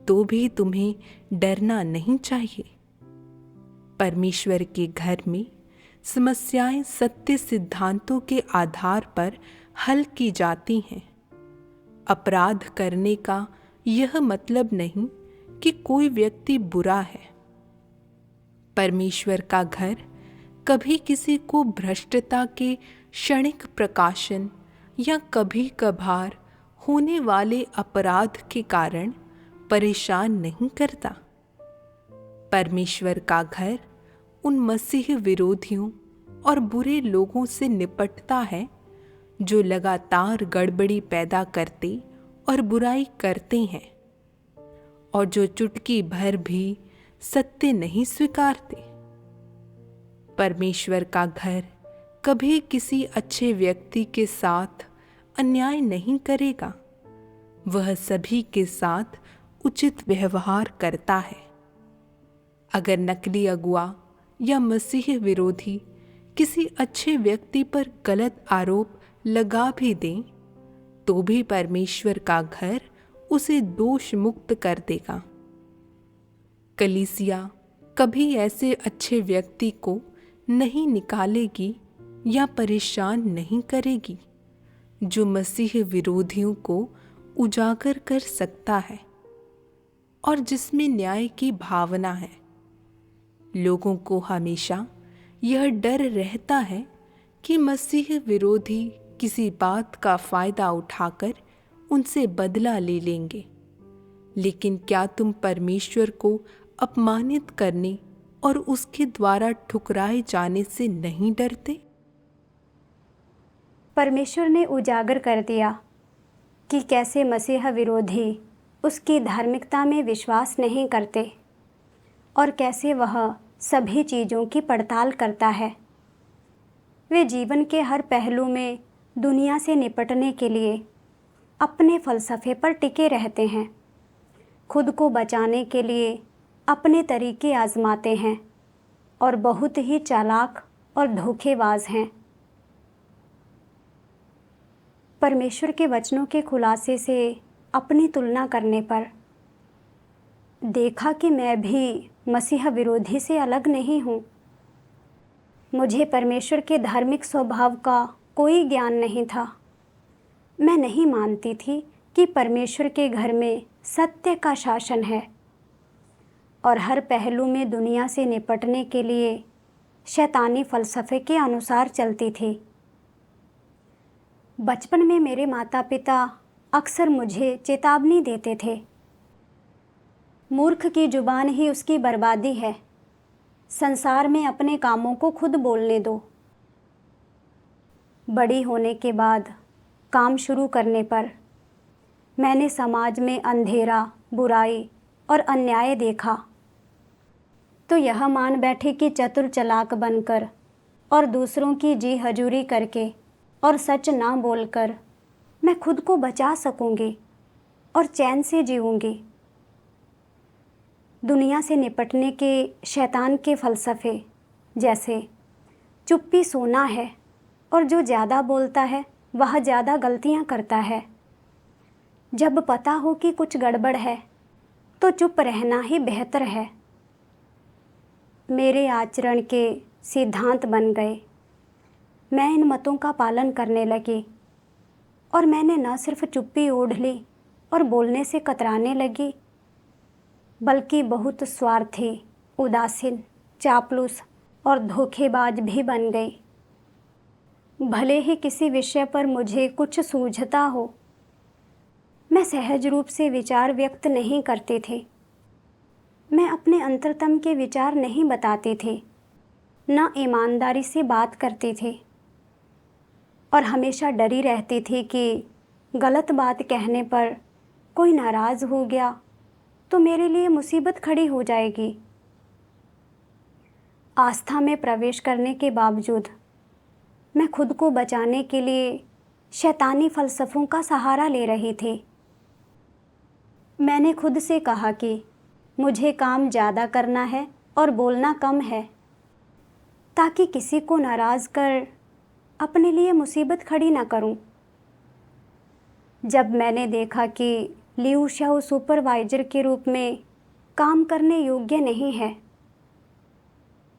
तो भी तुम्हें डरना नहीं चाहिए। परमेश्वर के घर में समस्याएं सत्य सिद्धांतों के आधार पर हल की जाती हैं। अपराध करने का यह मतलब नहीं कि कोई व्यक्ति बुरा है। परमेश्वर का घर कभी किसी को भ्रष्टता के क्षणिक प्रकाशन या कभी कभार होने वाले अपराध के कारण परेशान नहीं करता। परमेश्वर का घर उन मसीह विरोधियों और बुरे लोगों से निपटता है जो लगातार गड़बड़ी पैदा करते और बुराई करते हैं और जो चुटकी भर भी सत्य नहीं स्वीकारते। परमेश्वर का घर कभी किसी अच्छे व्यक्ति के साथ अन्याय नहीं करेगा। वह सभी के साथ उचित व्यवहार करता है। अगर नकली अगुआ या मसीह विरोधी किसी अच्छे व्यक्ति पर गलत आरोप लगा भी दें, तो भी परमेश्वर का घर उसे दोष मुक्त कर देगा। कलीसिया कभी ऐसे अच्छे व्यक्ति को नहीं निकालेगी या परेशान नहीं करेगी जो मसीह विरोधियों को उजागर कर सकता है और जिसमें न्याय की भावना है। लोगों को हमेशा यह डर रहता है कि मसीह विरोधी किसी बात का फायदा उठाकर उनसे बदला ले लेंगे। लेकिन क्या तुम परमेश्वर को अपमानित करने और उसके द्वारा ठुकराए जाने से नहीं डरते? परमेश्वर ने उजागर कर दिया कि कैसे मसीह विरोधी उसकी धार्मिकता में विश्वास नहीं करते और कैसे वह सभी चीज़ों की पड़ताल करता है। वे जीवन के हर पहलू में दुनिया से निपटने के लिए अपने फलसफे पर टिके रहते हैं। खुद को बचाने के लिए अपने तरीके आजमाते हैं और बहुत ही चालाक और धोखेबाज हैं। परमेश्वर के वचनों के खुलासे से अपनी तुलना करने पर देखा कि मैं भी मसीह विरोधी से अलग नहीं हूँ। मुझे परमेश्वर के धार्मिक स्वभाव का कोई ज्ञान नहीं था। मैं नहीं मानती थी कि परमेश्वर के घर में सत्य का शासन है और हर पहलू में दुनिया से निपटने के लिए शैतानी फलसफे के अनुसार चलती थी। बचपन में मेरे माता पिता अक्सर मुझे चेतावनी देते थे, मूर्ख की जुबान ही उसकी बर्बादी है, संसार में अपने कामों को खुद बोलने दो। बड़ी होने के बाद काम शुरू करने पर मैंने समाज में अंधेरा, बुराई और अन्याय देखा तो यह मान बैठी कि चतुर चालाक बनकर और दूसरों की जी हजूरी करके और सच ना बोलकर मैं खुद को बचा सकूंगी और चैन से जीऊंगी। दुनिया से निपटने के शैतान के फलसफे जैसे चुप्पी सोना है और जो ज़्यादा बोलता है वह ज़्यादा गलतियां करता है, जब पता हो कि कुछ गड़बड़ है तो चुप रहना ही बेहतर है, मेरे आचरण के सिद्धांत बन गए। मैं इन मतों का पालन करने लगी और मैंने न सिर्फ चुप्पी ओढ़ ली और बोलने से कतराने लगी, बल्कि बहुत स्वार्थी, उदासीन, चापलूस और धोखेबाज भी बन गई। भले ही किसी विषय पर मुझे कुछ सूझता हो, मैं सहज रूप से विचार व्यक्त नहीं करती थी। मैं अपने अंतरतम के विचार नहीं बताती थी, न ईमानदारी से बात करती थी और हमेशा डरी रहती थी कि गलत बात कहने पर कोई नाराज़ हो गया तो मेरे लिए मुसीबत खड़ी हो जाएगी। आस्था में प्रवेश करने के बावजूद मैं खुद को बचाने के लिए शैतानी फ़लसफ़ों का सहारा ले रही थी। मैंने खुद से कहा कि मुझे काम ज़्यादा करना है और बोलना कम है, ताकि किसी को नाराज़ कर अपने लिए मुसीबत खड़ी ना करूं। जब मैंने देखा कि लियू शाओ सुपरवाइज़र के रूप में काम करने योग्य नहीं है,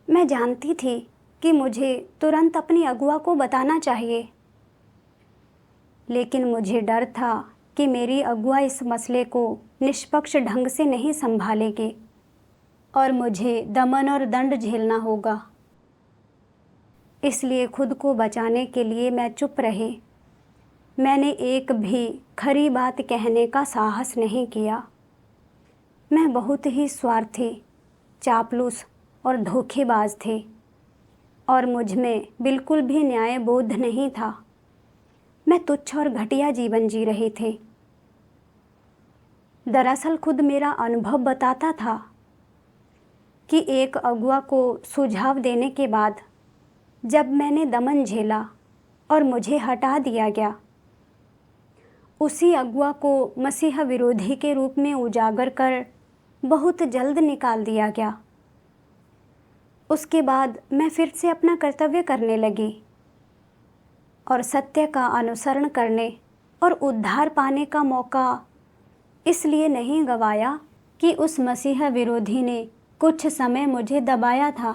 मैं जानती थी कि मुझे तुरंत अपनी अगुआ को बताना चाहिए, लेकिन मुझे डर था कि मेरी अगुआ इस मसले को निष्पक्ष ढंग से नहीं संभालेगी और मुझे दमन और दंड झेलना होगा। इसलिए खुद को बचाने के लिए मैं चुप रही। मैंने एक भी खरी बात कहने का साहस नहीं किया। मैं बहुत ही स्वार्थी, चापलूस और धोखेबाज थी और मुझ में बिल्कुल भी न्याय बोध नहीं था। मैं तुच्छ और घटिया जीवन जी रही थी। दरअसल खुद मेरा अनुभव बताता था कि एक अगुआ को सुझाव देने के बाद जब मैंने दमन झेला और मुझे हटा दिया गया, उसी अगुआ को मसीह विरोधी के रूप में उजागर कर बहुत जल्द निकाल दिया गया। उसके बाद मैं फिर से अपना कर्तव्य करने लगी और सत्य का अनुसरण करने और उद्धार पाने का मौका इसलिए नहीं गंवाया कि उस मसीह विरोधी ने कुछ समय मुझे दबाया था।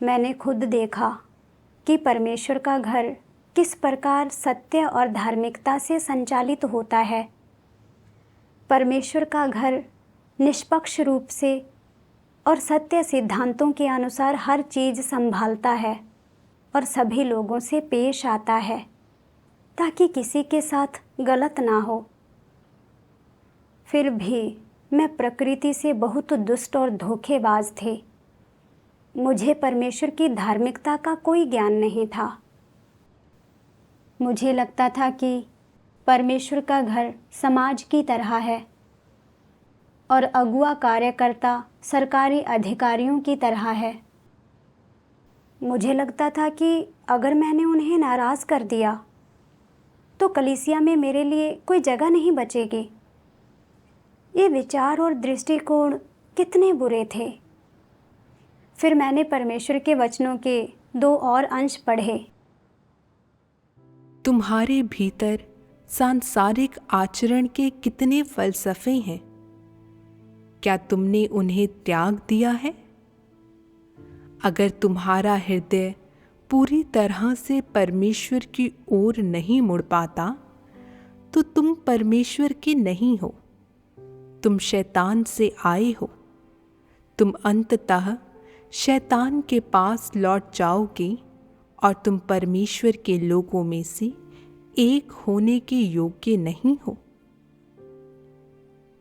मैंने खुद देखा कि परमेश्वर का घर किस प्रकार सत्य और धार्मिकता से संचालित होता है। परमेश्वर का घर निष्पक्ष रूप से और सत्य सिद्धांतों के अनुसार हर चीज़ संभालता है और सभी लोगों से पेश आता है, ताकि किसी के साथ गलत ना हो। फिर भी मैं प्रकृति से बहुत दुष्ट और धोखेबाज थी। मुझे परमेश्वर की धार्मिकता का कोई ज्ञान नहीं था। मुझे लगता था कि परमेश्वर का घर समाज की तरह है और अगुआ कार्यकर्ता सरकारी अधिकारियों की तरह है। मुझे लगता था कि अगर मैंने उन्हें नाराज़ कर दिया तो कलीसिया में मेरे लिए कोई जगह नहीं बचेगी। ये विचार और दृष्टिकोण कितने बुरे थे। फिर मैंने परमेश्वर के वचनों के 2 और अंश पढ़े। तुम्हारे भीतर सांसारिक आचरण के कितने फ़लसफ़े हैं, क्या तुमने उन्हें त्याग दिया है? अगर तुम्हारा हृदय पूरी तरह से परमेश्वर की ओर नहीं मुड़ पाता तो तुम परमेश्वर के नहीं हो, तुम शैतान से आए हो। तुम अंततः शैतान के पास लौट जाओगे और तुम परमेश्वर के लोगों में से एक होने के योग्य नहीं हो।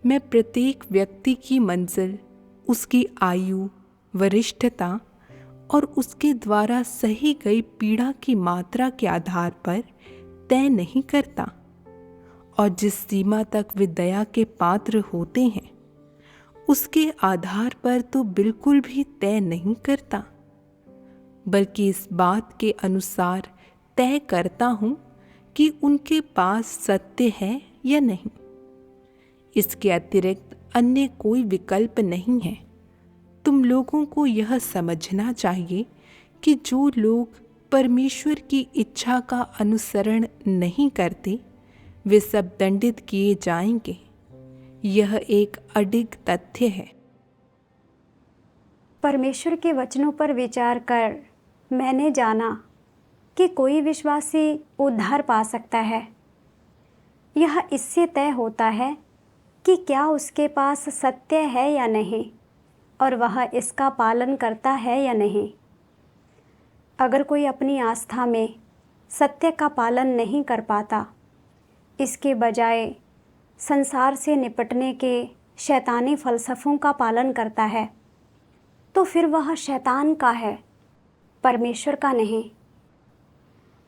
मैं प्रत्येक व्यक्ति की मंजिल उसकी आयु, वरिष्ठता और उसके द्वारा सही गई पीड़ा की मात्रा के आधार पर तय नहीं करता, और जिस सीमा तक वे दया के पात्र होते हैं उसके आधार पर तो बिल्कुल भी तय नहीं करता, बल्कि इस बात के अनुसार तय करता हूँ कि उनके पास सत्य है या नहीं। इसके अतिरिक्त अन्य कोई विकल्प नहीं है। तुम लोगों को यह समझना चाहिए कि जो लोग परमेश्वर की इच्छा का अनुसरण नहीं करते वे सब दंडित किए जाएंगे। यह एक अडिग तथ्य है। परमेश्वर के वचनों पर विचार कर मैंने जाना कि कोई विश्वासी उद्धार पा सकता है। यह इससे तय होता है कि क्या उसके पास सत्य है या नहीं और वह इसका पालन करता है या नहीं। अगर कोई अपनी आस्था में सत्य का पालन नहीं कर पाता, इसके बजाय संसार से निपटने के शैतानी फ़लसफ़ों का पालन करता है, तो फिर वह शैतान का है, परमेश्वर का नहीं।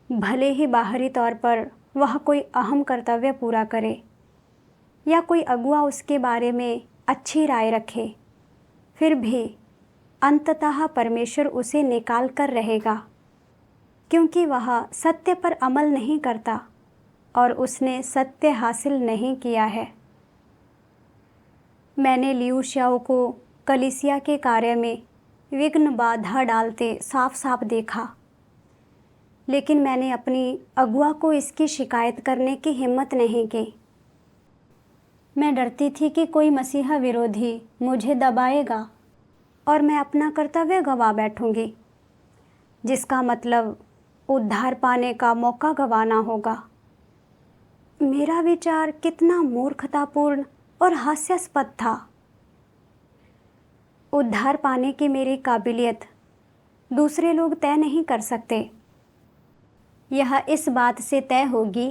भले ही बाहरी तौर पर वह कोई अहम कर्तव्य पूरा करे या कोई अगुआ उसके बारे में अच्छी राय रखे, फिर भी अंततः परमेश्वर उसे निकाल कर रहेगा, क्योंकि वह सत्य पर अमल नहीं करता और उसने सत्य हासिल नहीं किया है। मैंने लियूशियाओं को कलीसिया के कार्य में विघ्न बाधा डालते साफ साफ देखा, लेकिन मैंने अपनी अगुआ को इसकी शिकायत करने की हिम्मत नहीं की। मैं डरती थी कि कोई मसीहा विरोधी मुझे दबाएगा और मैं अपना कर्तव्य गवा बैठूंगी, जिसका मतलब उद्धार पाने का मौका गंवाना होगा। मेरा विचार कितना मूर्खतापूर्ण और हास्यास्पद था। उद्धार पाने की मेरी काबिलियत दूसरे लोग तय नहीं कर सकते। यह इस बात से तय होगी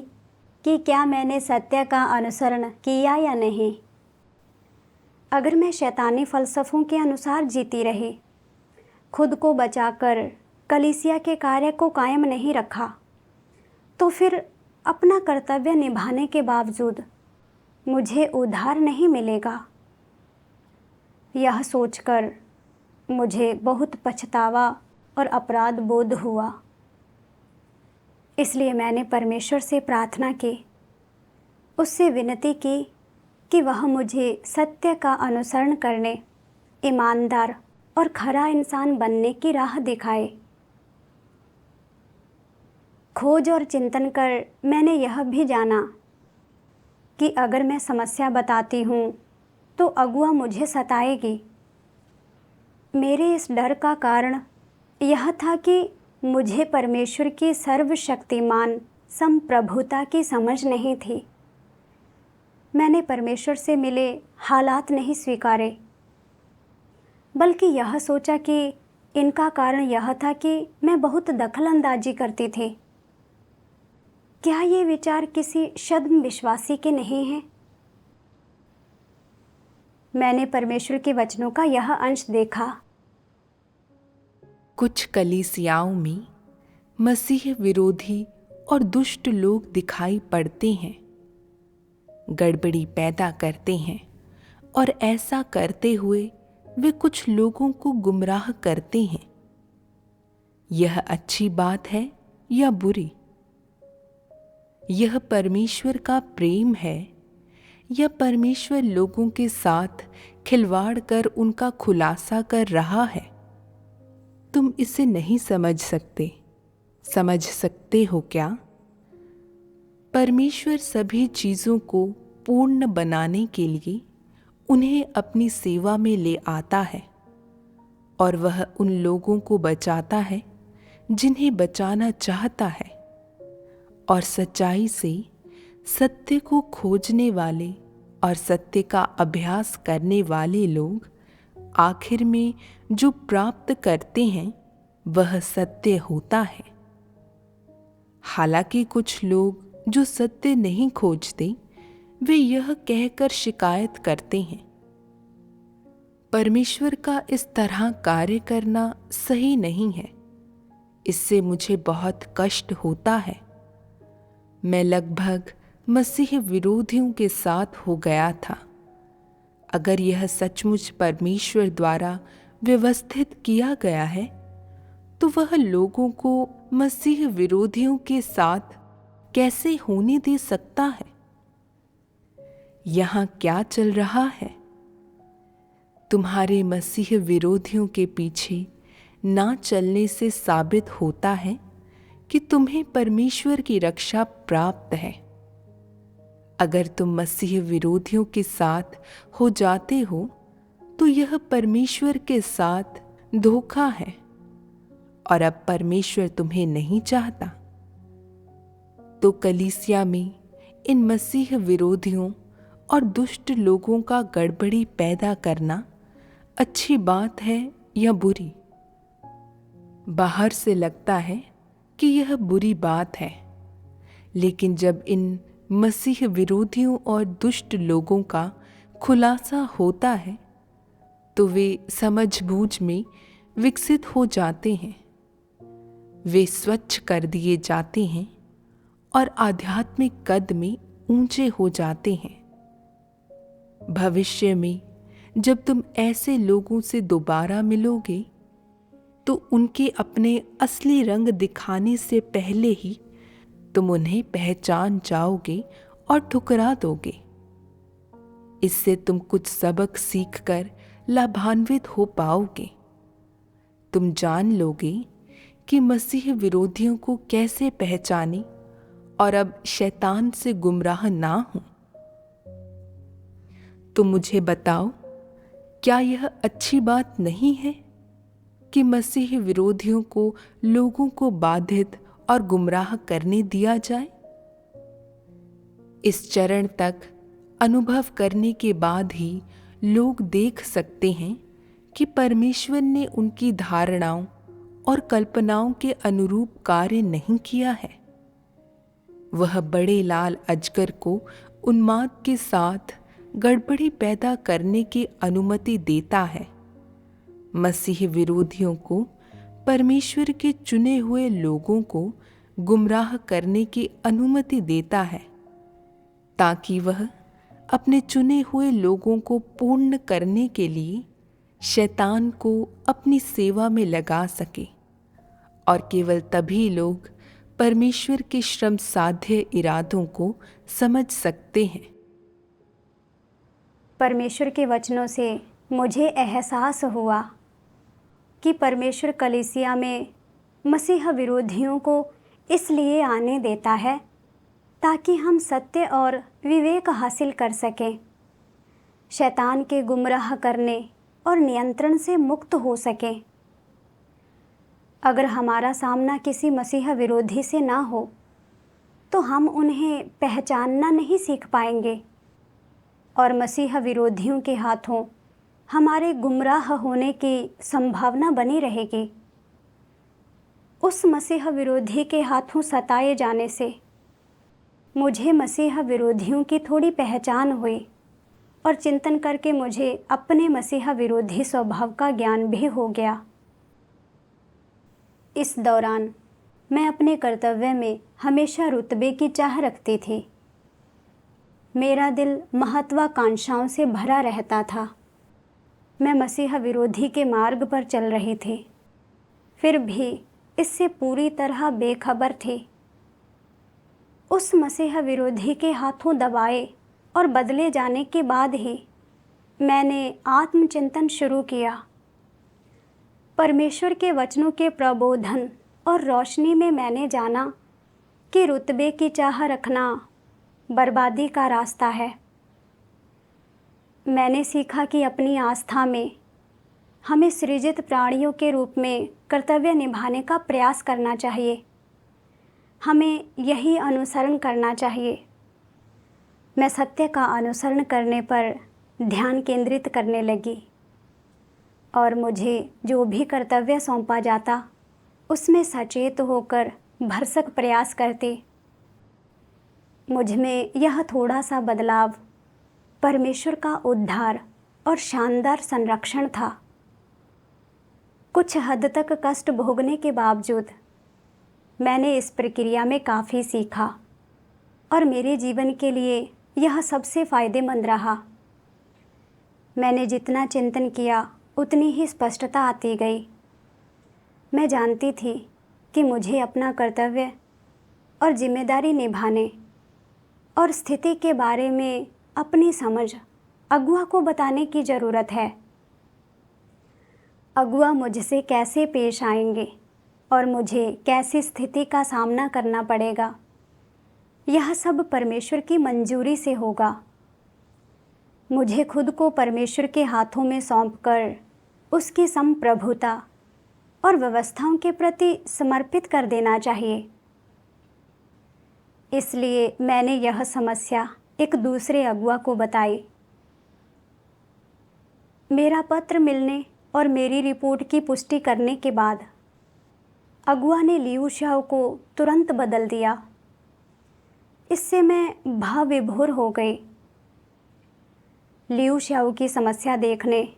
कि क्या मैंने सत्य का अनुसरण किया या नहीं। अगर मैं शैतानी फ़लसफ़ों के अनुसार जीती रही, खुद को बचाकर कलीसिया के कार्य को कायम नहीं रखा, तो फिर अपना कर्तव्य निभाने के बावजूद मुझे उद्धार नहीं मिलेगा। यह सोचकर मुझे बहुत पछतावा और अपराध बोध हुआ। इसलिए मैंने परमेश्वर से प्रार्थना की, उससे विनती की कि वह मुझे सत्य का अनुसरण करने, ईमानदार और खरा इंसान बनने की राह दिखाए। खोज और चिंतन कर मैंने यह भी जाना कि अगर मैं समस्या बताती हूँ तो अगुआ मुझे सताएगी। मेरे इस डर का कारण यह था कि मुझे परमेश्वर की सर्वशक्तिमान संप्रभुता की समझ नहीं थी। मैंने परमेश्वर से मिले हालात नहीं स्वीकारे, बल्कि यह सोचा कि इनका कारण यह था कि मैं बहुत दखलंदाजी करती थी। क्या ये विचार किसी शब्द विश्वासी के नहीं हैं? मैंने परमेश्वर के वचनों का यह अंश देखा। कुछ कलीसियाओं में मसीह विरोधी और दुष्ट लोग दिखाई पड़ते हैं, गड़बड़ी पैदा करते हैं और ऐसा करते हुए वे कुछ लोगों को गुमराह करते हैं। यह अच्छी बात है या बुरी? यह परमेश्वर का प्रेम है या परमेश्वर लोगों के साथ खिलवाड़ कर उनका खुलासा कर रहा है? तुम इसे नहीं समझ सकते हो क्या? परमेश्वर सभी चीज़ों को पूर्ण बनाने के लिए उन्हें अपनी सेवा में ले आता है और वह उन लोगों को बचाता है जिन्हें बचाना चाहता है, और सच्चाई से सत्य को खोजने वाले और सत्य का अभ्यास करने वाले लोग आखिर में जो प्राप्त करते हैं वह सत्य होता है। हालांकि कुछ लोग जो सत्य नहीं खोजते वे यह कहकर शिकायत करते हैं, परमेश्वर का इस तरह कार्य करना सही नहीं है। इससे मुझे बहुत कष्ट होता है। मैं लगभग मसीह विरोधियों के साथ हो गया था। अगर यह सचमुच परमेश्वर द्वारा व्यवस्थित किया गया है तो वह लोगों को मसीह विरोधियों के साथ कैसे होने दे सकता है? यहाँ क्या चल रहा है? तुम्हारे मसीह विरोधियों के पीछे ना चलने से साबित होता है कि तुम्हें परमेश्वर की रक्षा प्राप्त है। अगर तुम मसीह विरोधियों के साथ हो जाते हो तो यह परमेश्वर के साथ धोखा है और अब परमेश्वर तुम्हें नहीं चाहता, तो कलीसिया में इन मसीह विरोधियों और दुष्ट लोगों का गड़बड़ी पैदा करना अच्छी बात है या बुरी? बाहर से लगता है कि यह बुरी बात है, लेकिन जब इन मसीह विरोधियों और दुष्ट लोगों का खुलासा होता है तो वे समझबूझ में विकसित हो जाते हैं, वे स्वच्छ कर दिए जाते हैं और आध्यात्मिक कद में ऊंचे हो जाते हैं। भविष्य में जब तुम ऐसे लोगों से दोबारा मिलोगे तो उनके अपने असली रंग दिखाने से पहले ही तुम उन्हें पहचान जाओगे और ठुकरा दोगे। इससे तुम कुछ सबक सीखकर लाभान्वित हो पाओगे। तुम जान लोगे कि मसीह विरोधियों को कैसे पहचाने और अब शैतान से गुमराह ना हो। तो मुझे बताओ, क्या यह अच्छी बात नहीं है कि मसीह विरोधियों को लोगों को बाधित और गुमराह करने दिया जाए? इस चरण तक अनुभव करने के बाद ही लोग देख सकते हैं कि परमेश्वर ने उनकी धारणाओं और कल्पनाओं के अनुरूप कार्य नहीं किया है। वह बड़े लाल अजगर को उन्माद के साथ गड़बड़ी पैदा करने की अनुमति देता है। मसीह विरोधियों को परमेश्वर के चुने हुए लोगों को गुमराह करने की अनुमति देता है, ताकि वह अपने चुने हुए लोगों को पूर्ण करने के लिए शैतान को अपनी सेवा में लगा सके, और केवल तभी लोग परमेश्वर के श्रम साध्य इरादों को समझ सकते हैं। परमेश्वर के वचनों से मुझे एहसास हुआ कि परमेश्वर कलीसिया में मसीह विरोधियों को इसलिए आने देता है ताकि हम सत्य और विवेक हासिल कर सकें, शैतान के गुमराह करने और नियंत्रण से मुक्त हो सकें। अगर हमारा सामना किसी मसीह विरोधी से ना हो तो हम उन्हें पहचानना नहीं सीख पाएंगे और मसीह विरोधियों के हाथों हमारे गुमराह होने की संभावना बनी रहेगी। उस मसीह विरोधी के हाथों सताए जाने से मुझे मसीह विरोधियों की थोड़ी पहचान हुई और चिंतन करके मुझे अपने मसीह विरोधी स्वभाव का ज्ञान भी हो गया। इस दौरान मैं अपने कर्तव्य में हमेशा रुतबे की चाह रखती थी। मेरा दिल महत्वाकांक्षाओं से भरा रहता था। मैं मसीह विरोधी के मार्ग पर चल रही थी, फिर भी इससे पूरी तरह बेखबर थी। उस मसीह विरोधी के हाथों दबाए और बदले जाने के बाद ही मैंने आत्मचिंतन शुरू किया। परमेश्वर के वचनों के प्रबोधन और रोशनी में मैंने जाना कि रुतबे की चाह रखना बर्बादी का रास्ता है। मैंने सीखा कि अपनी आस्था में हमें सृजित प्राणियों के रूप में कर्तव्य निभाने का प्रयास करना चाहिए। हमें यही अनुसरण करना चाहिए। मैं सत्य का अनुसरण करने पर ध्यान केंद्रित करने लगी और मुझे जो भी कर्तव्य सौंपा जाता उसमें सचेत होकर भरसक प्रयास करती। मुझ में यह थोड़ा सा बदलाव परमेश्वर का उद्धार और शानदार संरक्षण था। कुछ हद तक कष्ट भोगने के बावजूद मैंने इस प्रक्रिया में काफ़ी सीखा और मेरे जीवन के लिए यह सबसे फ़ायदेमंद रहा। मैंने जितना चिंतन किया उतनी ही स्पष्टता आती गई। मैं जानती थी कि मुझे अपना कर्तव्य और जिम्मेदारी निभाने और स्थिति के बारे में अपनी समझ अगुआ को बताने की ज़रूरत है। अगुआ मुझसे कैसे पेश आएंगे और मुझे कैसी स्थिति का सामना करना पड़ेगा, यह सब परमेश्वर की मंजूरी से होगा। मुझे खुद को परमेश्वर के हाथों में सौंपकर उसकी संप्रभुता और व्यवस्थाओं के प्रति समर्पित कर देना चाहिए। इसलिए मैंने यह समस्या एक दूसरे अगुआ को बताई। मेरा पत्र मिलने और मेरी रिपोर्ट की पुष्टि करने के बाद अगुआ ने लियू शाओ को तुरंत बदल दिया। इससे मैं भाव विभोर हो गई। लियू शाओ की समस्या देखने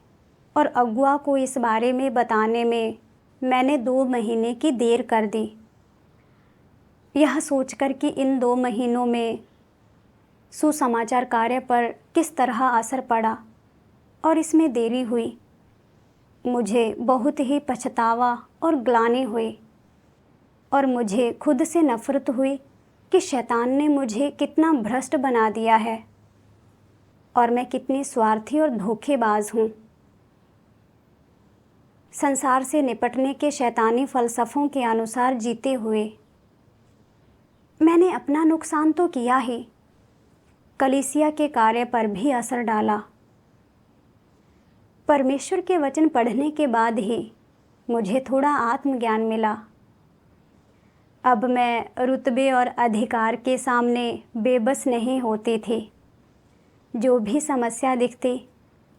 और अगुआ को इस बारे में बताने में मैंने 2 महीने की देर कर दी, यह सोचकर कि इन 2 महीनों में सुसमाचार कार्य पर किस तरह असर पड़ा और इसमें देरी हुई। मुझे बहुत ही पछतावा और ग्लानि हुई और मुझे खुद से नफरत हुई कि शैतान ने मुझे कितना भ्रष्ट बना दिया है और मैं कितनी स्वार्थी और धोखेबाज हूँ। संसार से निपटने के शैतानी फलसफों के अनुसार जीते हुए मैंने अपना नुकसान तो किया ही, कलीसिया के कार्य पर भी असर डाला। परमेश्वर के वचन पढ़ने के बाद ही मुझे थोड़ा आत्मज्ञान मिला। अब मैं रुतबे और अधिकार के सामने बेबस नहीं होती थी। जो भी समस्या दिखती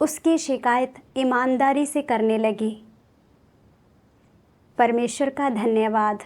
उसकी शिकायत ईमानदारी से करने लगी। परमेश्वर का धन्यवाद।